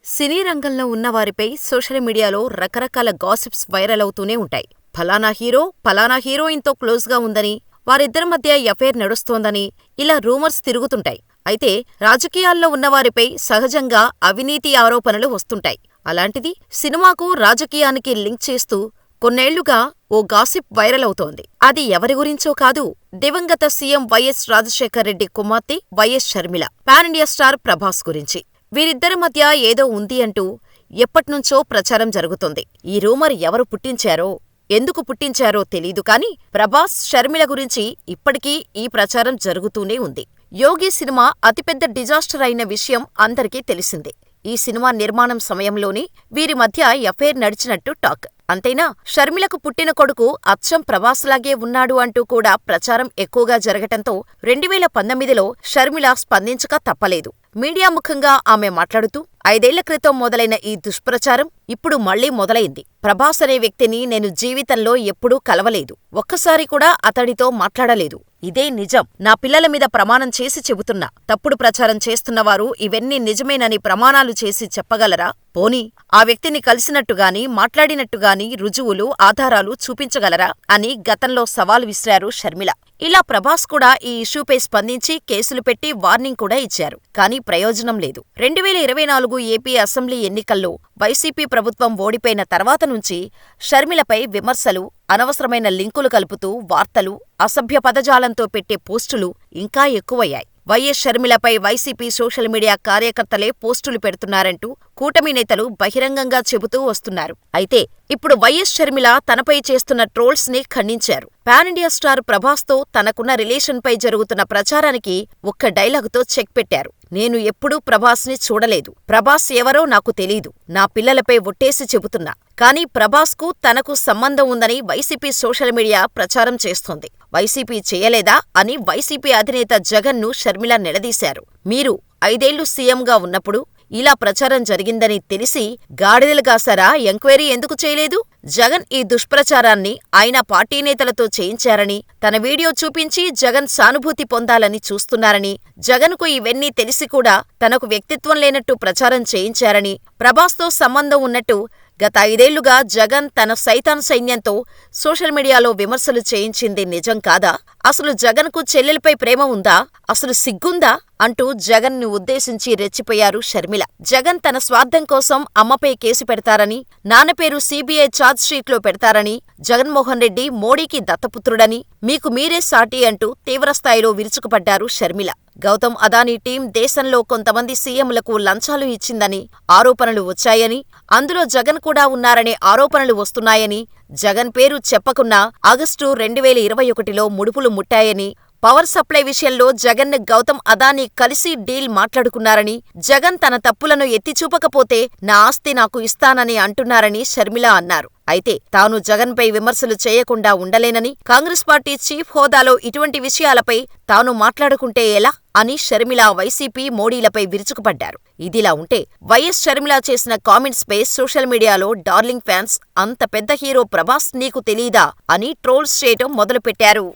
సినీ రంగంలో ఉన్నవారిపై సోషల్ మీడియాలో రకరకాల గాసిప్స్ వైరల్ అవుతూనే ఉంటాయి. ఫలానా హీరో ఫలానా హీరోయిన్తో క్లోజ్గా ఉందని, వారిద్దరి మధ్య ఎఫైర్ నడుస్తోందని ఇలా రూమర్స్ తిరుగుతుంటాయి. అయితే రాజకీయాల్లో ఉన్నవారిపై సహజంగా అవినీతి ఆరోపణలు వస్తుంటాయి. అలాంటిది సినిమాకు, రాజకీయానికి లింక్ చేస్తూ కొన్నేళ్లుగా ఓ గాసిప్ వైరల్ అవుతోంది. అది ఎవరి గురించో కాదు, దివంగత సీఎం వైఎస్ రాజశేఖర్ రెడ్డి కుమార్తె YS Sharmila, pan India star Prabhas గురించి. వీరిద్దరి మధ్య ఏదో ఉంది అంటూ ఎప్పట్నుంచో ప్రచారం జరుగుతోంది. ఈ రూమర్ ఎవరు పుట్టించారో, ఎందుకు పుట్టించారో తెలీదు కానీ ప్రభాస్, షర్మిల గురించి ఇప్పటికీ ఈ ప్రచారం జరుగుతూనే ఉంది. యోగి సినిమా అతిపెద్ద డిజాస్టర్ అయిన విషయం అందరికీ తెలిసిందే. ఈ సినిమా నిర్మాణం సమయంలోనే వీరి మధ్య ఎఫైర్ నడిచినట్టు టాక్. అంతేనా, షర్మిలకు పుట్టిన కొడుకు అచ్చం ప్రభాస్లాగే ఉన్నాడు అంటూ కూడా ప్రచారం ఎక్కువగా జరగటంతో 2019లో షర్మిల స్పందించక తప్పలేదు. మీడియా ముఖంగా ఆమె మాట్లాడుతూ, 5ఏళ్ల క్రితం మొదలైన ఈ దుష్ప్రచారం ఇప్పుడు మళ్లీ మొదలైంది. ప్రభాస్ అనే వ్యక్తిని నేను జీవితంలో ఎప్పుడూ కలవలేదు. ఒక్కసారి కూడా అతడితో మాట్లాడలేదు. ఇదే నిజం. నా పిల్లల మీద ప్రమాణం చేసి చెబుతున్నా. తప్పుడు ప్రచారం చేస్తున్నవారు ఇవన్నీ నిజమేనని ప్రమాణాలు చేసి చెప్పగలరా? పోనీ ఆ వ్యక్తిని కలిసినట్టుగాని, మాట్లాడినట్టుగాని రుజువులు, ఆధారాలు చూపించగలరా అని గతంలో సవాల్ విసిరారు షర్మిల. ఇలా ప్రభాస్ కూడా ఈ ఇష్యూపై స్పందించి కేసులు పెట్టి వార్నింగ్ కూడా ఇచ్చారు. కానీ ప్రయోజనం లేదు. 2024 ఏపీ అసెంబ్లీ ఎన్నికల్లో వైసీపీ ప్రభుత్వం ఓడిపోయిన తర్వాత నుంచి షర్మిలపై విమర్శలు, అనవసరమైన లింకులు కలుపుతూ వార్తలు, అసభ్య పదజాలంతో పెట్టే పోస్టులు ఇంకా ఎక్కువయ్యాయి. వైఎస్ షర్మిలపై వైసీపీ సోషల్ మీడియా కార్యకర్తలే పోస్టులు పెడుతున్నారంటూ కూటమి నేతలు బహిరంగంగా చెబుతూ వస్తున్నారు. అయితే ఇప్పుడు వైఎస్ షర్మిల తనపై చేస్తున్న ట్రోల్స్ ని ఖండించారు. పాన్ ఇండియా స్టార్ ప్రభాస్తో తనకున్న రిలేషన్పై జరుగుతున్న ప్రచారానికి ఒక్క డైలాగుతో చెక్ పెట్టారు. నేను ఎప్పుడూ ప్రభాస్ని చూడలేదు. ప్రభాస్ ఎవరో నాకు తెలీదు. నా పిల్లలపై ఒట్టేసి చెబుతున్నా. కానీ ప్రభాస్కు తనకు సంబంధం ఉందని వైసీపీ సోషల్ మీడియా ప్రచారం చేస్తోంది. వైసీపీ చేయలేదా అని వైసీపీ అధినేత జగన్ను షర్మిల నిలదీశారు. మీరు 5ఏళ్లు సీఎంగా ఉన్నప్పుడు ఇలా ప్రచారం జరిగిందని తెలిసి గాడిదలు కాసారా? ఎంక్వైరీ ఎందుకు చేయలేదు? జగన్ ఈ దుష్ప్రచారాన్ని ఆయన పార్టీ నేతలతో చేయించారని, తన వీడియో చూపించి జగన్ సానుభూతి పొందాలని చూస్తున్నారని, జగన్కు ఇవన్నీ తెలిసి కూడా తనకు వ్యక్తిత్వం లేనట్టు ప్రచారం చేయించారని, ప్రభాస్తో సంబంధం ఉన్నట్టు గత 5ఏళ్లుగా జగన్ తన సైతాన్ సైన్యంతో సోషల్ మీడియాలో విమర్శలు చేయించింది నిజం కాదా? అసలు జగన్కు చెల్లెలిపై ప్రేమ ఉందా? అసలు సిగ్గుందా? అంటూ జగన్ను ఉద్దేశించి రెచ్చిపోయారు షర్మిల. జగన్ తన స్వార్థం కోసం అమ్మపై కేసు పెడతారని, నాన్న పేరు సీబీఐ ఛార్జ్షీట్లో పెడతారని, జగన్మోహన్ రెడ్డి మోడీకి దత్తపుత్రుడని, మీకు మీరే సాటి అంటూ తీవ్రస్థాయిలో విరుచుకుపడ్డారు షర్మిల. గౌతమ్ అదానీ టీం దేశంలో కొంతమంది సీఎంలకు లంచాలు ఇచ్చిందని ఆరోపణలు వచ్చాయని, అందులో జగన్ కూడా ఉన్నారనే ఆరోపణలు వస్తున్నాయని, జగన్ పేరు చెప్పకున్నా ఆగస్టు 2021లో ముడుపులు ముట్టాయని, పవర్ సప్లై విషయంలో జగన్ గౌతమ్ అదానీ కలిసి డీల్ మాట్లాడుకున్నారని, జగన్ తన తప్పులను ఎత్తిచూపకపోతే నా ఆస్తి నాకు ఇస్తానని అంటున్నారని షర్మిల అన్నారు. అయితే తాను జగన్పై విమర్శలు చేయకుండా ఉండలేనని, కాంగ్రెస్ పార్టీ చీఫ్ హోదాలో ఇటువంటి విషయాలపై తాను మాట్లాడుకుంటే ఎలా అని షర్మిల వైసీపీ, మోడీలపై విరుచుకుపడ్డారు. ఇదిలా ఉంటే వైఎస్ షర్మిల చేసిన కామెంట్స్పై సోషల్ మీడియాలో డార్లింగ్ ఫ్యాన్స్ అంత పెద్ద హీరో ప్రభాస్ నీకు తెలీదా అని ట్రోల్స్ చేయటం మొదలుపెట్టారు.